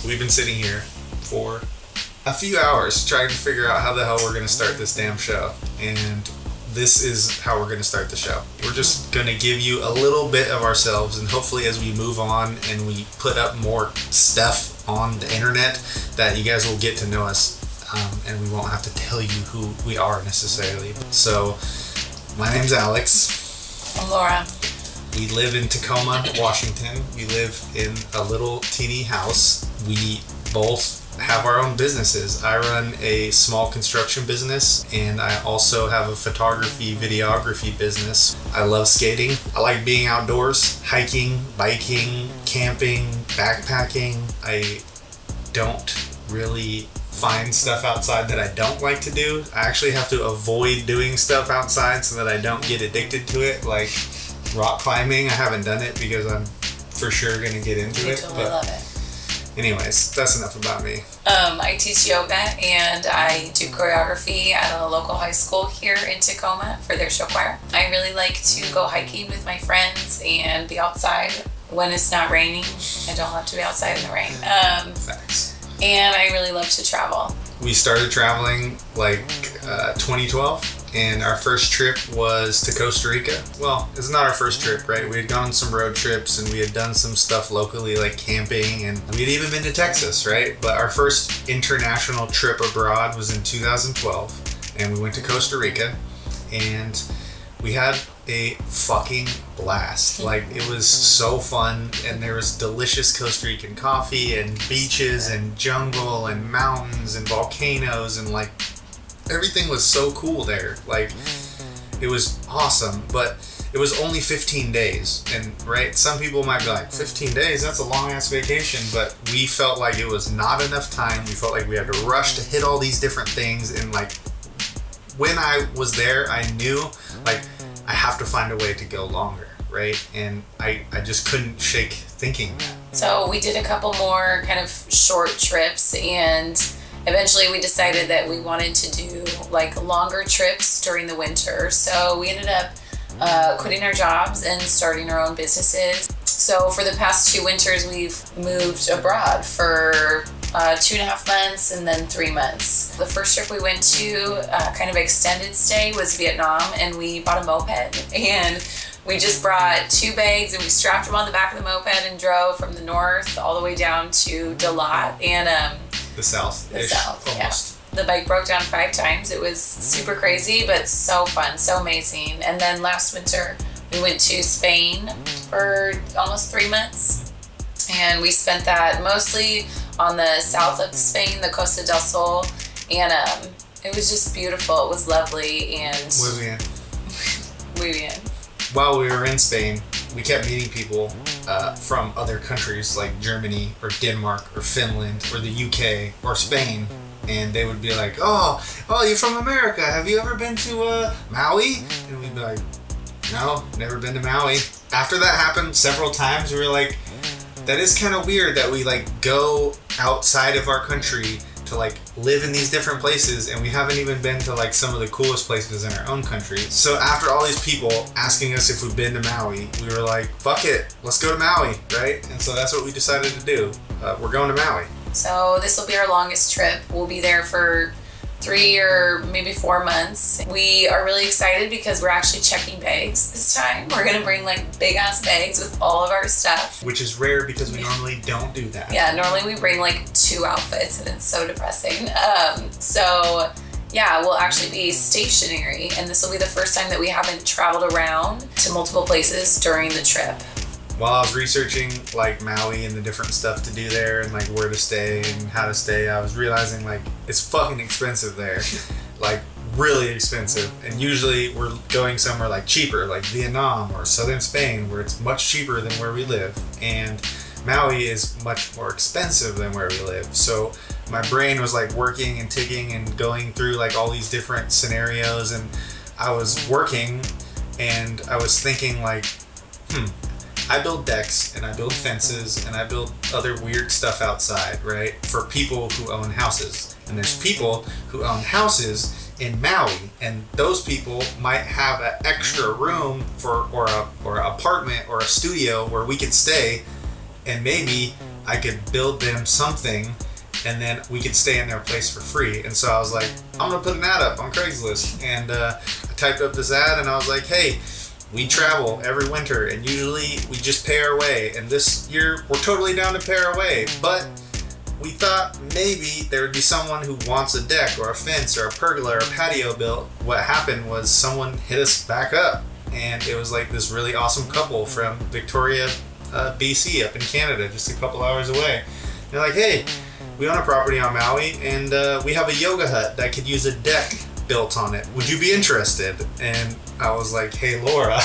we've been sitting here for a few hours trying to figure out how the hell we're going to start this damn show. And this is how we're going to start the show. We're just going to give you a little bit of ourselves, and hopefully as we move on and we put up more stuff on the internet, that you guys will get to know us, and we won't have to tell you who we are necessarily. So, my name's Alex. I'm Laura. We live in Tacoma, Washington. We live in a little teeny house. We both have our own businesses. I run a small construction business, and I also have a photography, videography business. I love skating. I like being outdoors, hiking, biking, camping, backpacking. I don't really find stuff outside that I don't like to do. I actually have to avoid doing stuff outside so that I don't get addicted to it, like rock climbing. I haven't done it because I'm for sure going to get into it. Totally love it. Anyways, that's enough about me. I teach yoga and I do choreography at a local high school here in Tacoma for their show choir. I really like to go hiking with my friends and be outside when it's not raining. I don't love to be outside in the rain. Facts. And I really love to travel. We started traveling like 2012. And our first trip was to Costa Rica. Well, it's not our first trip, right? We had gone on some road trips and we had done some stuff locally like camping, and we had even been to Texas, right? But our first international trip abroad was in 2012, and we went to Costa Rica, and we had a fucking blast. Like, it was so fun, and there was delicious Costa Rican coffee and beaches and jungle and mountains and volcanoes, and like everything was so cool there. Like, it was awesome, but it was only 15 days. And right, some people might be like, 15 days, that's a long ass vacation, but we felt like it was not enough time. We felt like we had to rush to hit all these different things, and like when I was there, I knew like I have to find a way to go longer, right? And I just couldn't shake thinking that. So we did a couple more kind of short trips, and eventually we decided that we wanted to do like longer trips during the winter. So we ended up quitting our jobs and starting our own businesses. So for the past 2 winters, we've moved abroad for 2.5 months and then 3 months. The first trip we went to, kind of extended stay, was Vietnam, and we bought a moped, and we just brought 2 bags and we strapped them on the back of the moped and drove from the north all the way down to Dalat, and The South, almost. Yeah. The bike broke down 5 times. It was super crazy, but so fun, so amazing. And then last winter, we went to Spain for almost 3 months. And we spent that mostly on the south of Spain, the Costa del Sol. And it was just beautiful. It was lovely. And Muy bien. While we were in Spain, we kept meeting people from other countries like Germany or Denmark or Finland or the UK or Spain, and they would be like, oh, you're from America, have you ever been to Maui? And we'd be like, no, never been to Maui. After that happened several times, we were like, that is kind of weird that we like go outside of our country to like live in these different places, and we haven't even been to like some of the coolest places in our own country. So after all these people asking us if we've been to Maui, we were like, fuck it, let's go to Maui, right? And so that's what we decided to do. We're going to Maui. so this will be our longest trip. We'll be there for 3 or maybe 4 months. We are really excited because we're actually checking bags this time. We're gonna bring like big ass bags with all of our stuff. Which is rare because we normally don't do that. Yeah, normally we bring like 2 outfits, and it's so depressing. So yeah, we'll actually be stationary, and this will be the first time that we haven't traveled around to multiple places during the trip. While I was researching like Maui and the different stuff to do there and like where to stay and how to stay, I was realizing like it's fucking expensive there. Like really expensive. And usually we're going somewhere like cheaper, like Vietnam or southern Spain, where it's much cheaper than where we live. And Maui is much more expensive than where we live. So my brain was like working and ticking and going through like all these different scenarios, and I was working and I was thinking like, I build decks and I build fences and I build other weird stuff outside, right? For people who own houses. And there's people who own houses in Maui, and those people might have an extra room for or an apartment or a studio where we could stay, and maybe I could build them something, and then we could stay in their place for free. And so I was like, I'm gonna put an ad up on Craigslist. And I typed up this ad, and I was like, hey, we travel every winter, and usually we just pay our way. And this year, we're totally down to pay our way. But we thought maybe there would be someone who wants a deck or a fence or a pergola or a patio built. What happened was someone hit us back up, and it was like this really awesome couple from Victoria, BC, up in Canada, just a couple hours away. They're like, hey, we own a property on Maui, and we have a yoga hut that could use a deck built on it. Would you be interested? And I was like, hey, Laura,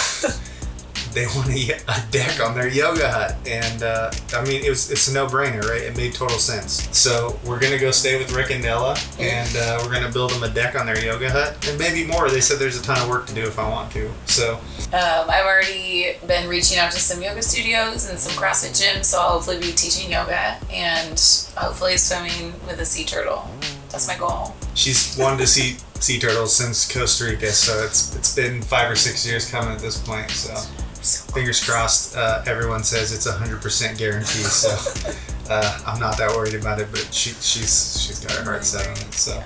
they want a deck on their yoga hut. And I mean, it's a no-brainer, right? It made total sense. So we're gonna go stay with Rick and Della, and we're gonna build them a deck on their yoga hut, and maybe more. They said there's a ton of work to do if I want to. So I've already been reaching out to some yoga studios and some CrossFit gyms, so I'll hopefully be teaching yoga and hopefully swimming with a sea turtle. That's my goal. She's wanted to see sea turtles since Costa Rica, so it's been 5 or 6 years coming at this point. So fingers crossed. Everyone says it's 100% guarantee, so I'm not that worried about it. But she's got her heart set on it. So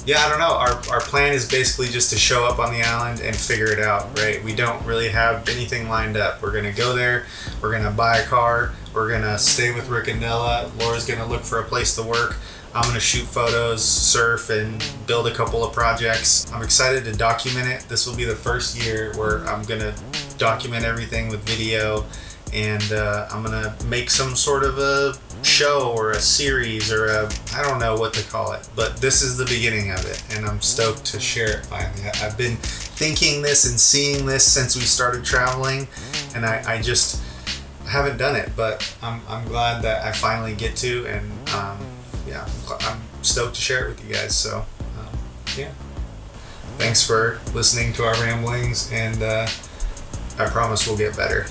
yeah, I don't know. Our plan is basically just to show up on the island and figure it out, right? We don't really have anything lined up. We're gonna go there. We're gonna buy a car. We're gonna stay with Rick and Della. Laura's gonna look for a place to work. I'm gonna shoot photos, surf, and build a couple of projects. I'm excited to document it. This will be the first year where I'm gonna document everything with video, and I'm gonna make some sort of a show or a series or I don't know what to call it, but this is the beginning of it, and I'm stoked to share it finally. I've been thinking this and seeing this since we started traveling, and I just haven't done it, but I'm glad that I finally get to, and yeah, I'm stoked to share it with you guys. So yeah, thanks for listening to our ramblings, and I promise we'll get better.